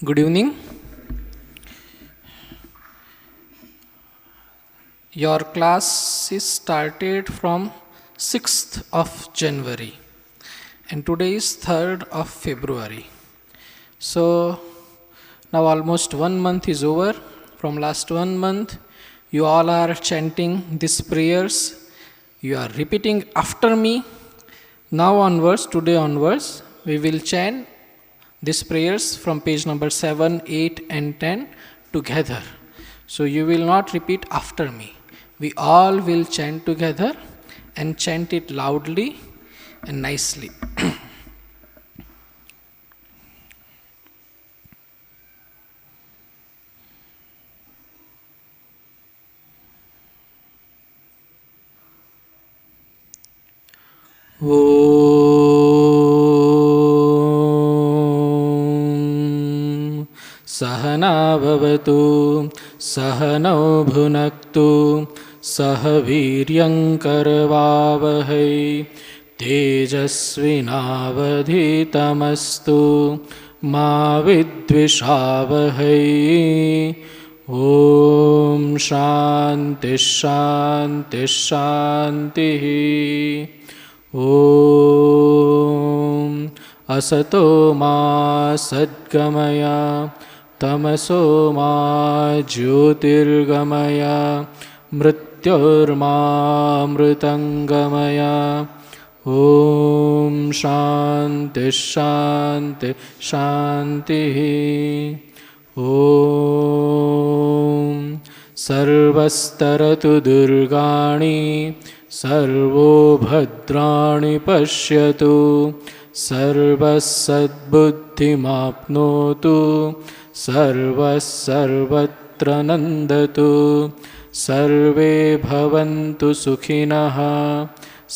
Good evening. Your class is started from 6th of January and today is 3rd of February. So now almost 1 month is over. From last 1 month you all are chanting these prayers. You are repeating after me. Now onwards, today onwards, we will chant these prayers from page number 7, 8 and 10 together. So you will not repeat after me. We all will chant together and chant it loudly and nicely. ॐ सहना भवतु सहनौ भुनक्तु सह वीर्यङ्करवावहै तेजस्विनावधीतमस्तु मा विद्विषावहै ॐ शान्तिः शान्तिः शान्तिः ॐ असतो मा सद्गमय तमसो मा ज्योतिर्गमय मृत्योर्मामृतङ्गमय ॐ शान्तिः शान्तिः शान्तिः ॐ सर्वस्तरतु दुर्गाणि सर्वो भद्राणि पश्यतु सर्वः सद्बुद्धिमाप्नोतु सर्वः सर्वत्र नन्दतु सर्वे भवन्तु सुखिनः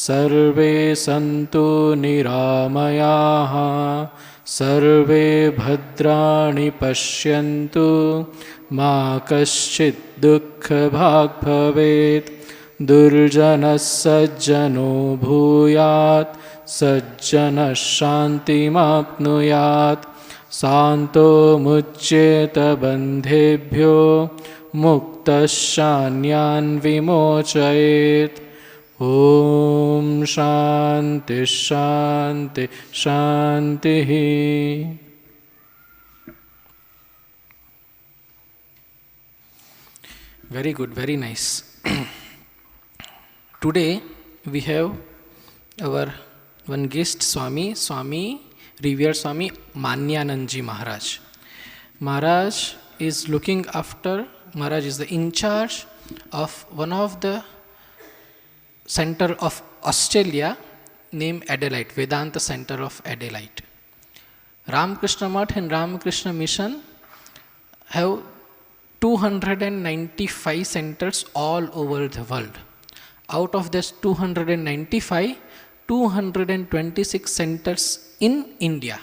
सर्वे सन्तु निरामयाः सर्वे भद्राणि पश्यन्तु मा कश्चित् दुःखभाग् भवेत् दुर्जनः सज्जनो भूयात् सज्जनः शान्तिमाप्नुयात् शान्तो मुच्येत बन्धेभ्यो मुक्तः शान्यान् विमोचयेत् ॐ शान्तिः शान्तिः शान्तिः. Very good, very nice. Today we have our one guest Swami revered Swami Manyanandji Maharaj. Maharaj is looking after, Maharaj is the in charge of one of the center of Australia named Adelaide, Vedanta Center of Adelaide. Ramakrishna Math and Ramakrishna Mission have 295 centers all over the world. Out of this 295, 226 centers in India.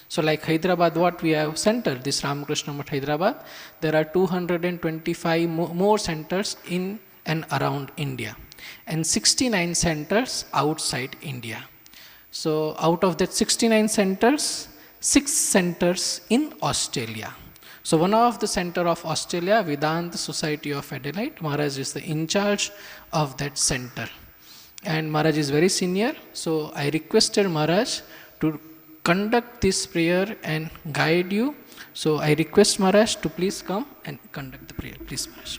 So like Hyderabad, what we have center, this Ramakrishna Math Hyderabad, there are 225 more centers in and around India and 69 centers outside India. So out of that 69 centers, 6 centers in Australia. So one of the center of Australia, Vedanta Society of Adelaide, Maharaj is the in charge of that center. And Maharaj is very senior, so I requested Maharaj to conduct this prayer and guide you. So I request Maharaj to please come and conduct the prayer. Please, Maharaj.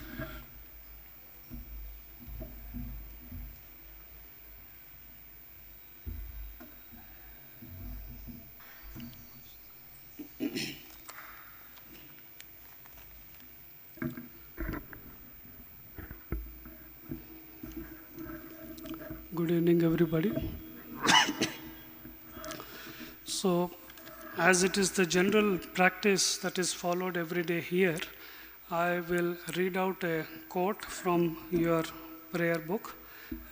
Good evening, everybody. So, as it is the general practice that is followed every day here, I will read out a quote from your prayer book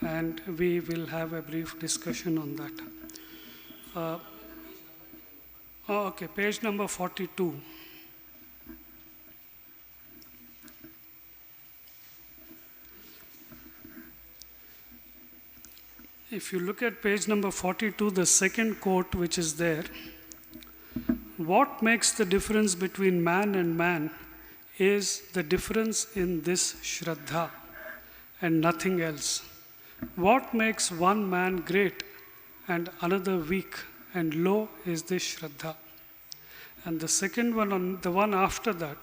and we will have a brief discussion on that. Okay, page number 42. If you look at page number 42, the second quote which is there, what makes the difference between man and man is the difference in this Shraddha and nothing else. What makes one man great and another weak and low is this Shraddha. And the second one, the one after that,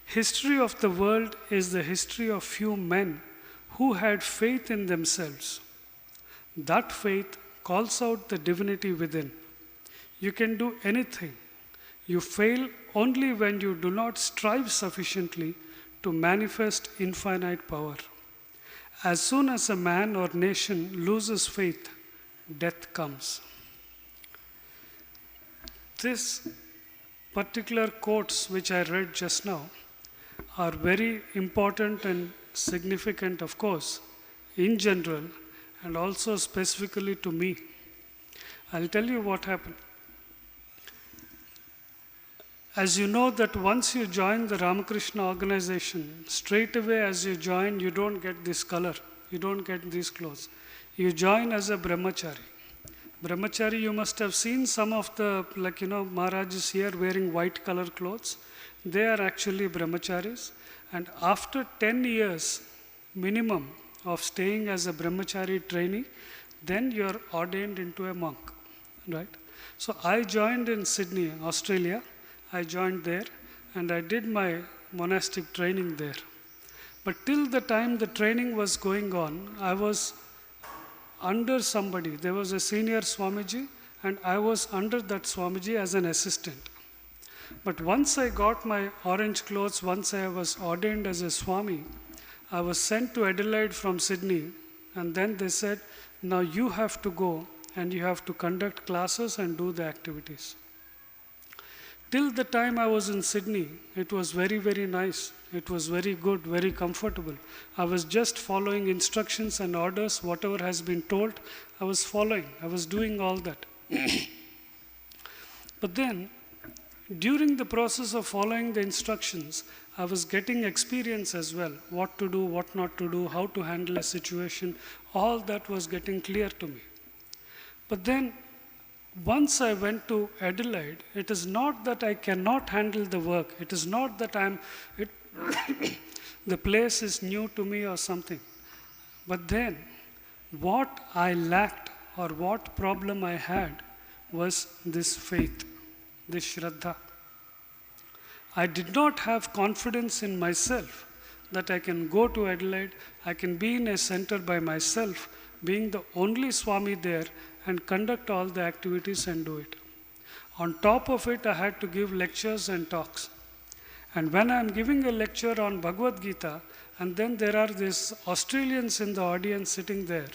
history of the world is the history of few men who had faith in themselves. That faith calls out the divinity within. You can do anything. You fail only when you do not strive sufficiently to manifest infinite power. As soon as a man or nation loses faith, death comes. This particular quotes which I read just now are very important and significant, of course, in general, and also specifically to me. I'll tell you what happened. As you know that once you join the Ramakrishna organization, straight away as you join, you don't get this color, you don't get these clothes. You join as a brahmachari. Brahmachari, you must have seen some of the, Maharajas here wearing white color clothes. They are actually brahmacharis. And after 10 years minimum of staying as a brahmachari trainee, then you are ordained into a monk, right? So I joined in Sydney, Australia. I joined there and I did my monastic training there. But till the time the training was going on, I was under somebody. There was a senior Swamiji and I was under that Swamiji as an assistant. But once I got my orange clothes, once I was ordained as a Swami, I was sent to Adelaide from Sydney, and then they said, now you have to go and you have to conduct classes and do the activities. Till the time I was in Sydney, it was very, very nice. It was very good, very comfortable. I was just following instructions and orders, whatever has been told, I was following. I was doing all that. But then, during the process of following the instructions, I was getting experience as well. What to do, what not to do, how to handle a situation, all that was getting clear to me. But then, once I went to Adelaide, it is not that I cannot handle the work. It is not that the place is new to me or something. But then, what I lacked or what problem I had was this faith, this Shraddha. I did not have confidence in myself that I can go to Adelaide, I can be in a center by myself, being the only Swami there, and conduct all the activities and do it. On top of it, I had to give lectures and talks. And when I am giving a lecture on Bhagavad Gita, and then there are these Australians in the audience sitting there,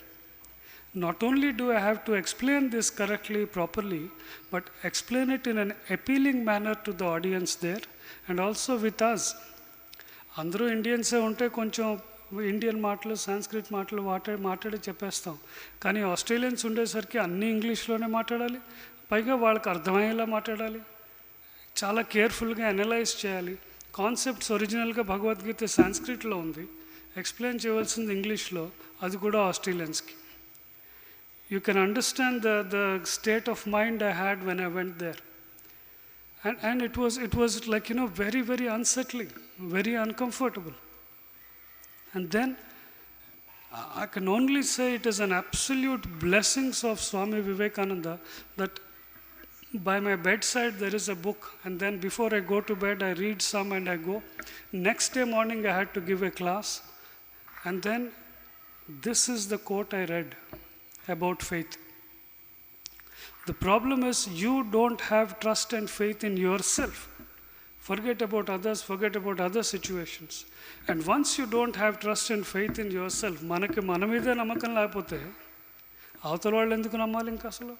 not only do I have to explain this correctly, properly, but explain it in an appealing manner to the audience there, and also with us. Andru Indians unte koncham Indian మాటలు Sanskrit మాటలు మాట్లాడి చెప్పేస్తాం, కానీ Australians ఉండేసరికి అన్ని ఇంగ్లీష్లోనే మాట్లాడాలి, పైగా వాళ్ళకి అర్థమయ్యేలా మాట్లాడాలి, చాలా కేర్ఫుల్గా అనలైజ్ చేయాలి. కాన్సెప్ట్స్ ఒరిజినల్గా భగవద్గీత సాంస్క్రిట్లో ఉంది, ఎక్స్ప్లెయిన్ చేయవలసింది ఇంగ్లీష్లో, అది కూడా ఆస్ట్రేలియన్స్కి. You can understand the state of mind I had when I went there. And it was like, very, very unsettling, very uncomfortable. And then I can only say it is an absolute blessings of Swami Vivekananda that by my bedside there is a book, and then before I go to bed I read some and I go. Next day morning I had to give a class, and then this is the quote I read about faith. The problem is you don't have trust and faith in yourself. Forget about others, forget about other situations. And once you don't have trust and faith in yourself, మనకి మన మీదే నమ్మకం లేకపోతే అవతల వాళ్ళు ఎందుకు నమ్మాలి? ఇంకా అసలు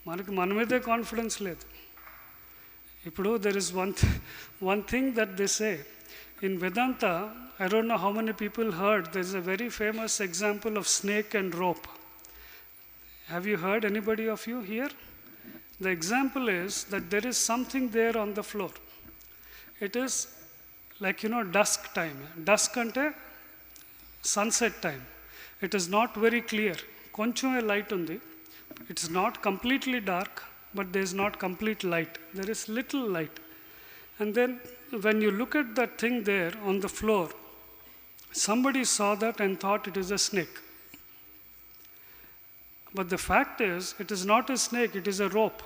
మనకి మన మీదే కాన్ఫిడెన్స్ లేదు. ఇప్పుడు there is one thing that they say in Vedanta, I don't know how many people heard, there is a very famous example of snake and rope. Have you heard, anybody of you here? The example is that there is something there on the floor. It is like, dusk time. Dusk ante sunset time. It is not very clear. Koncham light undi. It is not completely dark, but there is not complete light. There is little light. And then when you look at that thing there on the floor, somebody saw that and thought it is a snake. But the fact is, it is not a snake, it is a rope.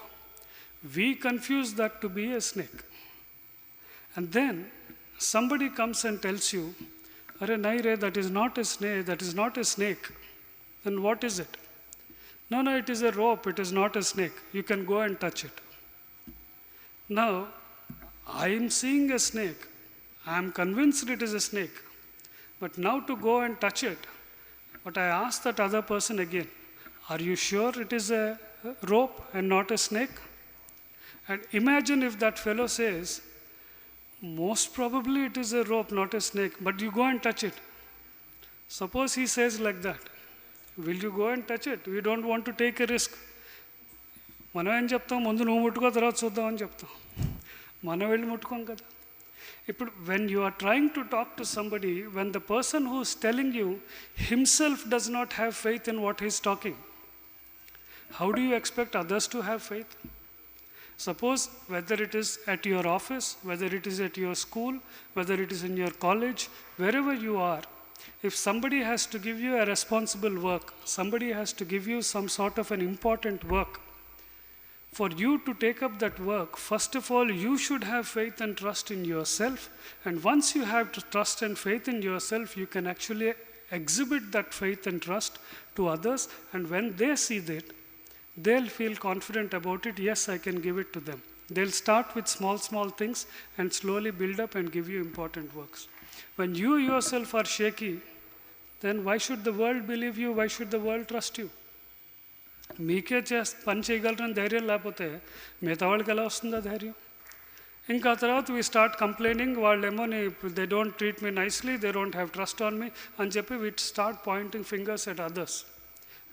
We confuse that to be a snake. And then somebody comes and tells you, "Arey nahi re, that is not a snake, that is not a snake." Then what is it? No, it is a rope, it is not a snake. You can go and touch it. Now, I am seeing a snake. I am convinced it is a snake. But now to go and touch it, but I ask that other person again, "Are you sure it is a rope and not a snake?" And imagine if that fellow says, "Most probably it is a rope, not a snake, but you go and touch it." Suppose he says like that. Will you go and touch it? We don't want to take a risk. మనం ఏం చెప్తాం, ముందు నువ్వు ముట్టుకో తర్వాత చూద్దామని చెప్తాం. మనం వెళ్ళి ముట్టుకోం కదా. ఇప్పుడు when you are trying to talk to somebody, when the person who is telling you himself does not have faith in what he is talking, how do you expect others to have faith? Suppose whether it is at your office, whether it is at your school, whether it is in your college, wherever you are, if somebody has to give you a responsible work, somebody has to give you some sort of an important work, for you to take up that work, first of all, you should have faith and trust in yourself. And once you have trust and faith in yourself, you can actually exhibit that faith and trust to others. And when they see that, they'll feel confident about it. Yes, I can give it to them. They'll start with small things and slowly build up and give you important works. When you yourself are shaky, then why should the world believe you? Why should the world trust you? మీకే పని చేయగలరని ధైర్యం లేకపోతే మిగతా వాళ్ళకి ఎలా వస్తుందా ధైర్యం? ఇంకా తర్వాత వీ స్టార్ట్ కంప్లైనింగ్, వాళ్ళేమో they don't treat me nicely, they don't have trust on me అని చెప్పి we start pointing fingers at others.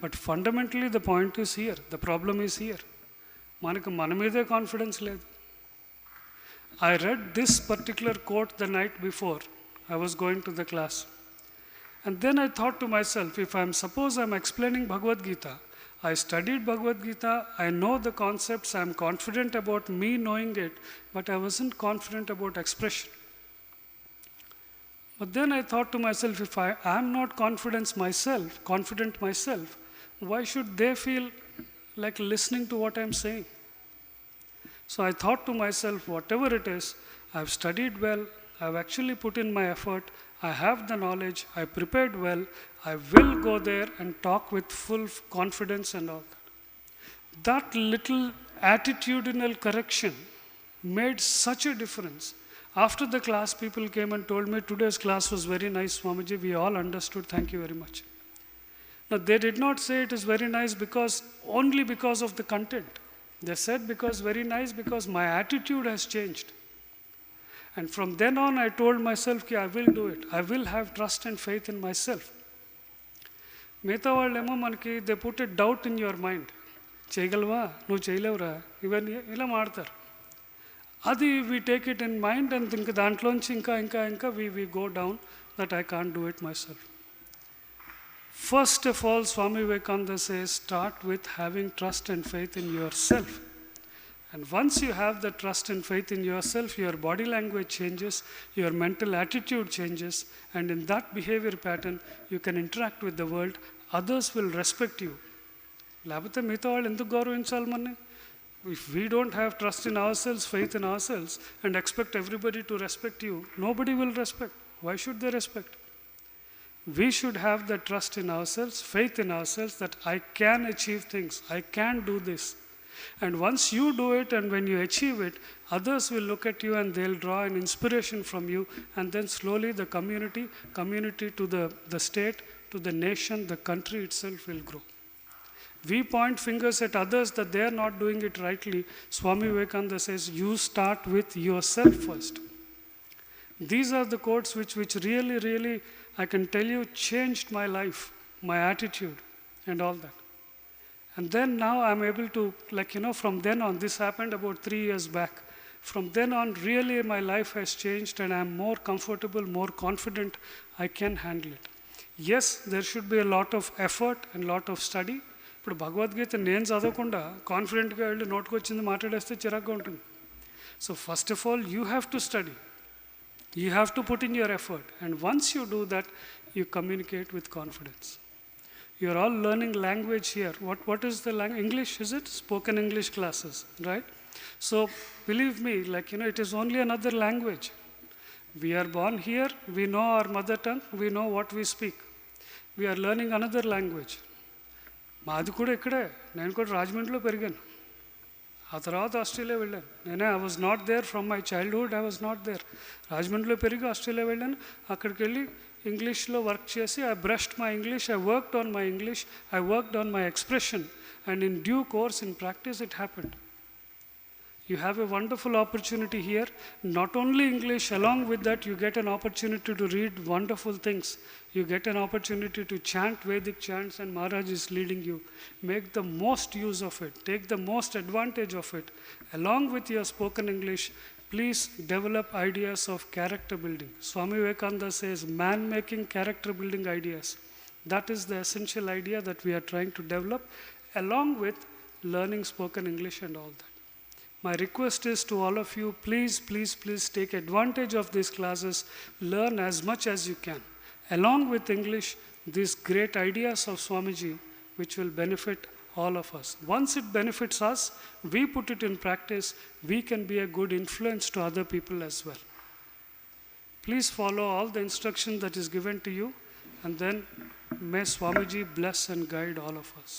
But fundamentally the point is here, the problem is here. మనకు మన మీదే కాన్ఫిడెన్స్ లేదు. I read this particular quote the night before I was going to the class. And then I thought to myself, if suppose I'm explaining Bhagavad Gita, I studied Bhagavad Gita, I know the concepts, I'm confident about me knowing it, but I wasn't confident about expression. But then I thought to myself, if I am not confident myself, why should they feel like listening to what I'm saying? So I thought to myself, whatever it is, I've studied well, I've actually put in my effort, I have the knowledge, I prepared well, I will go there and talk with full confidence and all that. That little attitudinal correction made such a difference. After the class, people came and told me, "Today's class was very nice, Swamiji, we all understood, thank you very much." Now, they did not say it is very nice only because of the content. They said very nice because my attitude has changed. And from then on, I told myself, I will do it. I will have trust and faith in myself. మిగతా వాళ్ళేమో మనకి they put a doubt in your mind. చేయగలవా, నువ్వు చేయలేవురా, ఇవన్నీ ఇలా మాడతారు. అది we take it in mind and ఇంకా దాంట్లోంచి ఇంకా we go down that I can't do it myself. First of all, Swami Vivekananda says, start with having trust and faith in yourself. And once you have the trust and faith in yourself, your body language changes, your mental attitude changes, and in that behavior pattern, you can interact with the world. Others will respect you. లేకపోతే మిగతా వాళ్ళు ఎందుకు గౌరవించాలి మనని? If we don't have trust in ourselves, faith in ourselves, and expect everybody to respect you, nobody will respect. Why should they respect? We should have the trust in ourselves, faith in ourselves, that I can achieve things, I can do this. And once you do it and when you achieve it, others will look at you and they'll draw an inspiration from you, and then slowly the community to the state, to the nation, the country itself will grow. We point fingers at others that they are not doing it rightly. Swami Vivekananda says, you start with yourself first. These are the quotes which really, I can tell you, changed my life, my attitude and all that. And then now I'm able to, from then on, this happened about 3 years back. From then on, really my life has changed and I'm more comfortable, more confident, I can handle it. Yes, there should be a lot of effort and lot of study, ఇప్పుడు భగవద్గీత నేను చదవకుండా కాన్ఫిడెంట్గా వెళ్ళి నోటుకొచ్చింది మాట్లాడేస్తే చిరాగ్గా ఉంటుంది. So first of all you have to study, you have to put in your effort, and once you do that you communicate with confidence. You are all learning language here. What is the language? English, is it? Spoken English classes, right? So believe me, like, it is only another language. We are born here, we know our mother tongue, we know what we speak. We are learning another language. మాది కూడా ఇక్కడే, నేను కూడా రాజమండ్రిలో పెరిగాను, ఆ తర్వాత Australia వెళ్ళాను. I was not there from my childhood, I was not there. రాజమండ్రిలో పెరిగి ఆస్ట్రేలియా వెళ్ళాను, అక్కడికి వెళ్ళి ఇంగ్లీష్లో వర్క్ చేసి I brushed my English, I worked on my English, I worked on my expression, and in due course, in practice it happened. You have a wonderful opportunity here. Not only English, along with that you get an opportunity to read wonderful things. You get an opportunity to chant Vedic chants, and Maharaj is leading you. Make the most use of it. Take the most advantage of it. Along with your spoken English, please develop ideas of character building. Swami Vivekananda says, man making character building ideas. That is the essential idea that we are trying to develop, along with learning spoken English and all that. My request is to all of you, please, please, please take advantage of these classes, learn as much as you can. Along with English, these great ideas of Swamiji, which will benefit all of us. Once it benefits us, we put it in practice, we can be a good influence to other people as well. Please follow all the instruction that is given to you, and then may Swamiji bless and guide all of us.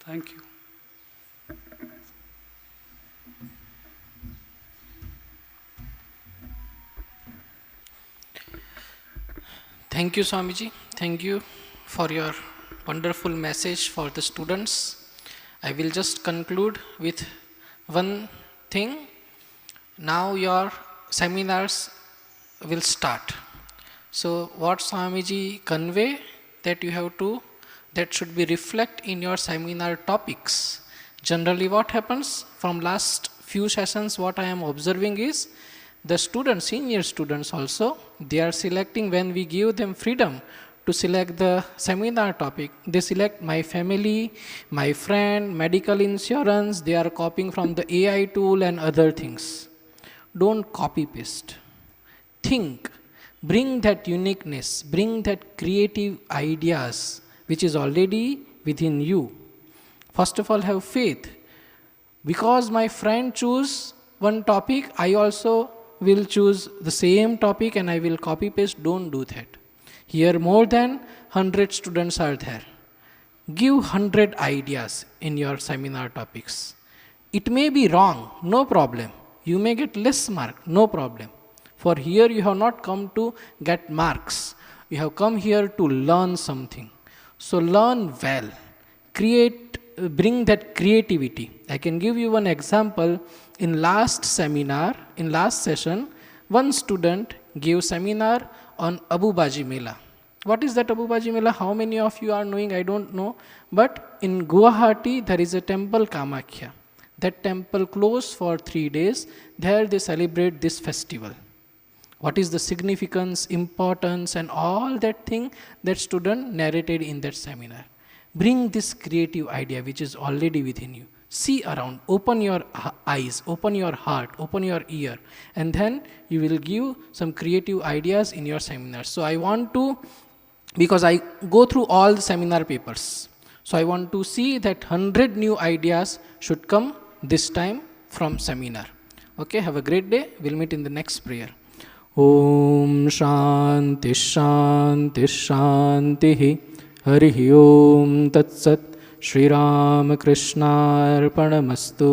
Thank you. Thank you, Swamiji. Thank you for your wonderful message for the students. I will just conclude with one thing. Now your seminars will start. So what Swamiji convey that you have to, that should be reflect in your seminar topics. Generally what happens from last few sessions, what I am observing is, the students, senior students also, they are selecting, when we give them freedom to select the seminar topic, they select my family, my friend, medical insurance, they are copying from the AI tool and other things. Don't copy paste. Think, bring that uniqueness, bring that creative ideas which is already within you. First of all, have faith. Because my friend choose one topic, I also will choose the same topic and I will copy paste. Don't do that. Here more than 100 students are there. Give 100 ideas in your seminar topics. It may be wrong, no problem. You may get less mark, no problem. For here you have not come to get marks. You have come here to learn something. So learn well. Bring that creativity. I can give you one example. In last seminar, in last session, one student gave seminar on Abu Baji Mela. What is that Abu Baji Mela? How many of you are knowing? I don't know. But in Guwahati, there is a temple Kamakhya. That temple closed for 3 days. There they celebrate this festival. What is the significance, importance, and all that thing that student narrated in that seminar. Bring this creative idea which is already within you. See around, open your eyes, open your heart, open your ear, and then you will give some creative ideas in your seminar. So I want to, because I go through all the seminar papers, so I want to see that 100 new ideas should come this time from seminar. Okay, have a great day. We'll meet in the next prayer. Om Shanti Shanti Shanti Hari Om Tat Sat. Shri Ram Krishna Arpanamastu.